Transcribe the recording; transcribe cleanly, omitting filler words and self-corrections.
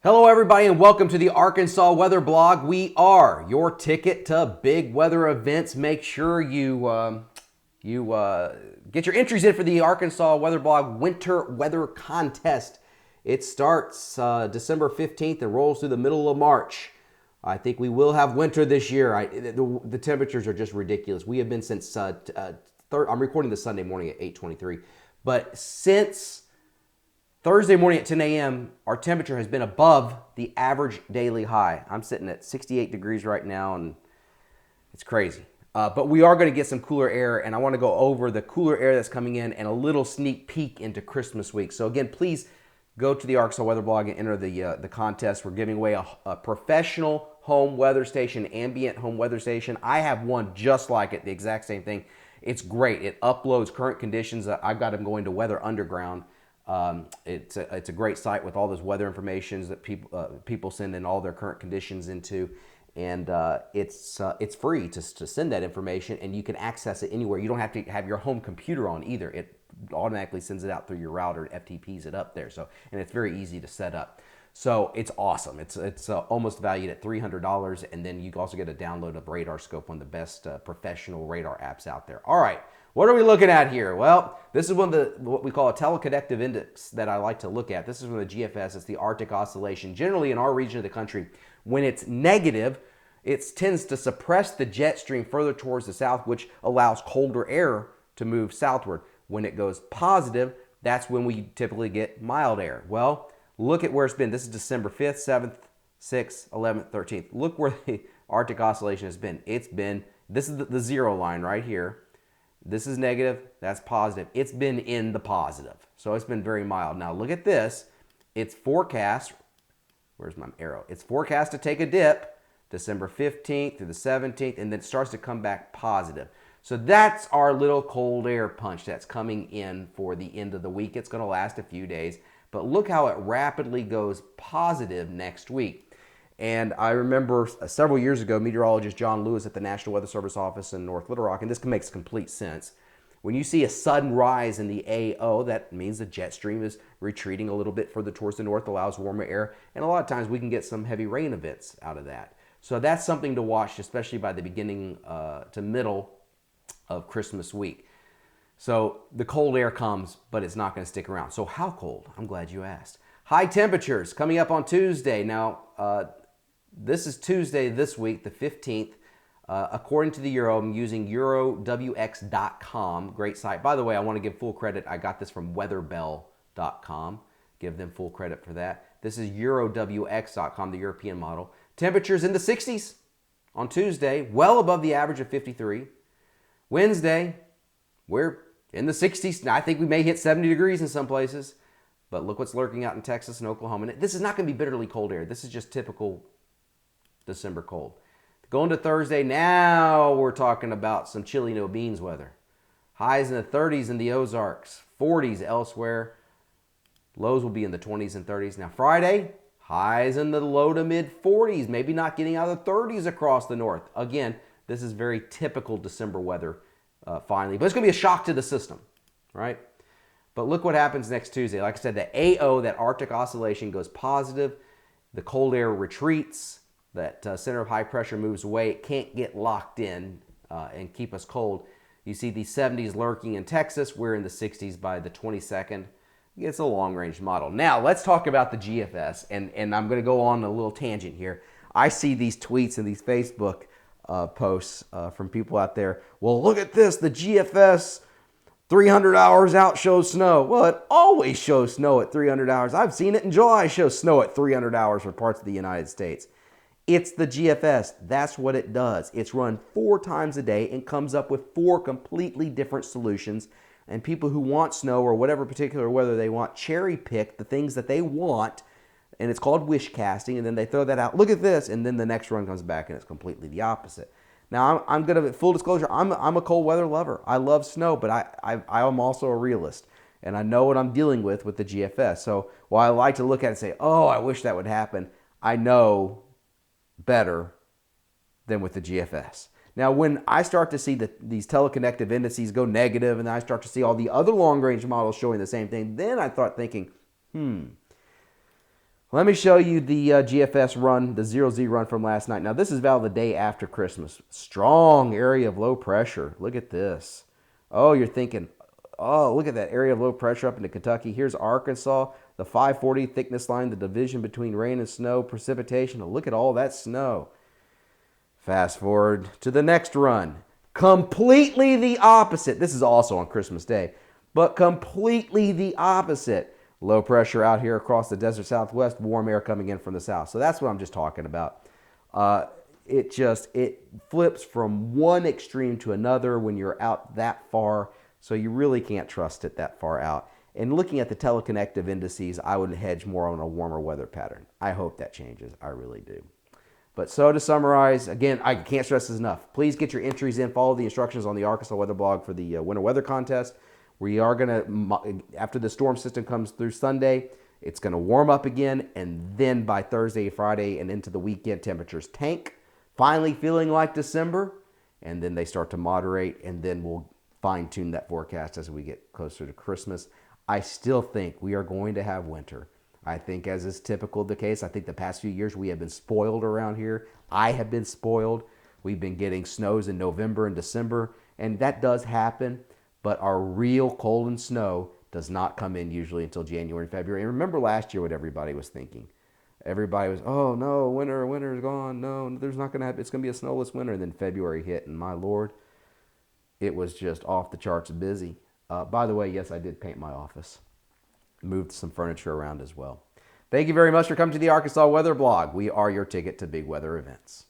Hello, everybody, and welcome to the Arkansas Weather Blog. We are your ticket to big weather events. Make sure you get your entries in for the Arkansas Weather Blog Winter Weather Contest. It starts December 15th and rolls through the middle of March. I think we will have winter this year. The temperatures are just ridiculous. We have been since I'm recording this Sunday morning at 8:23, but since Thursday morning at 10 a.m., our temperature has been above the average daily high. I'm sitting at 68 degrees right now, and it's crazy. But we are going to get some cooler air, and I want to go over the cooler air that's coming in and a little sneak peek into Christmas week. So again, please go to the Arkansas Weather Blog and enter the contest. We're giving away a professional home weather station, ambient home weather station. I have one just like it, the exact same thing. It's great. It uploads current conditions. I've got them going to Weather Underground. It's a great site with all this weather information that people send in all their current conditions into, and it's free to send that information, and you can access it anywhere. You don't have to have your home computer on either. It automatically sends it out through your router, FTPs it up there. And it's very easy to set up. So it's awesome. It's almost valued at $300, and then you also get a download of Radar Scope, one of the best professional radar apps out there. All right. What are we looking at here? Well, this is what we call a teleconnective index that I like to look at. This is from the GFS. It's the Arctic Oscillation. Generally, in our region of the country, when it's negative, it tends to suppress the jet stream further towards the south, which allows colder air to move southward. When it goes positive, that's when we typically get mild air. Well, look at where it's been. This is December 5th, 7th, 6th, 11th, 13th. Look where the Arctic Oscillation has been. This is the zero line right here. This is negative, that's positive. It's been in the positive. So it's been very mild. Now look at this. It's forecast, where's my arrow? It's forecast to take a dip December 15th through the 17th, and then it starts to come back positive. So that's our little cold air punch that's coming in for the end of the week. It's going to last a few days, but look how it rapidly goes positive next week. And I remember several years ago, meteorologist John Lewis at the National Weather Service office in North Little Rock, and this makes complete sense. When you see a sudden rise in the AO, that means the jet stream is retreating a little bit further towards the north, allows warmer air, and a lot of times we can get some heavy rain events out of that. So that's something to watch, especially by the beginning to middle of Christmas week. So the cold air comes, but it's not going to stick around. So how cold? I'm glad you asked. High temperatures coming up on Tuesday. Now, this is Tuesday this week, the 15th. According to the Euro, I'm using eurowx.com. Great site. By the way, I want to give full credit. I got this from weatherbell.com. Give them full credit for that. This is eurowx.com, the European model. Temperatures in the 60s on Tuesday, well above the average of 53. Wednesday, we're in the 60s. I think we may hit 70 degrees in some places. But look what's lurking out in Texas and Oklahoma. This is not going to be bitterly cold air. This is just typical December cold. Going to Thursday, now we're talking about some chilly no beans weather. Highs in the 30s in the Ozarks, 40s elsewhere. Lows will be in the 20s and 30s. Now Friday, highs in the low to mid 40s, maybe not getting out of the 30s across the north. Again, this is very typical December weather finally. But it's going to be a shock to the system, right? But look what happens next Tuesday. Like I said, the AO, that Arctic Oscillation, goes positive. The cold air retreats. That center of high pressure moves away. It can't get locked in and keep us cold. You see the 70s lurking in Texas. We're in the 60s by the 22nd. It's a long-range model. Now, let's talk about the GFS. And I'm going to go on a little tangent here. I see these tweets and these Facebook posts from people out there. Well, look at this. The GFS 300 hours out shows snow. Well, it always shows snow at 300 hours. I've seen it in July show snow at 300 hours for parts of the United States. It's the GFS. That's what it does. It's run 4 times a day and comes up with 4 completely different solutions. And people who want snow or whatever particular weather they want cherry pick the things that they want. And it's called wish casting. And then they throw that out. Look at this. And then the next run comes back and it's completely the opposite. Now, I'm going to, full disclosure, I'm a cold weather lover. I love snow, but I am also a realist. And I know what I'm dealing with the GFS. So while I like to look at it and say, oh, I wish that would happen, I know better than with the GFS. Now, when I start to see these teleconnective indices go negative and I start to see all the other long-range models showing the same thing, then I start thinking, Let me show you the GFS run, the 0Z run from last night. Now, this is valid the day after Christmas. Strong area of low pressure. Look at this. Oh, you're thinking, oh, look at that area of low pressure up into Kentucky. Here's Arkansas, the 540 thickness line, the division between rain and snow, precipitation. Oh, look at all that snow. Fast forward to the next run. Completely the opposite. This is also on Christmas Day, but completely the opposite. Low pressure out here across the desert southwest, warm air coming in from the south. So that's what I'm just talking about. It flips from one extreme to another when you're out that far. So you really can't trust it that far out. And looking at the teleconnective indices, I would hedge more on a warmer weather pattern. I hope that changes. I really do. But so to summarize, again, I can't stress this enough. Please get your entries in. Follow the instructions on the Arkansas Weather Blog for the winter weather contest. We are going to, after the storm system comes through Sunday, it's going to warm up again. And then by Thursday, Friday, and into the weekend, temperatures tank, finally feeling like December. And then they start to moderate. And then we'll fine tune that forecast as we get closer to Christmas. I still think we are going to have winter. I think, as is typical the case, I think the past few years we have been spoiled around here. I have been spoiled. We've been getting snows in November and December, and that does happen, but our real cold and snow does not come in usually until January and February. And remember last year what everybody was thinking. Everybody was, oh no, winter is gone. No, there's not going to happen. It's going to be a snowless winter. And then February hit, and my Lord, it was just off the charts busy. By the way, yes, I did paint my office. Moved some furniture around as well. Thank you very much for coming to the Arkansas Weather Blog. We are your ticket to big weather events.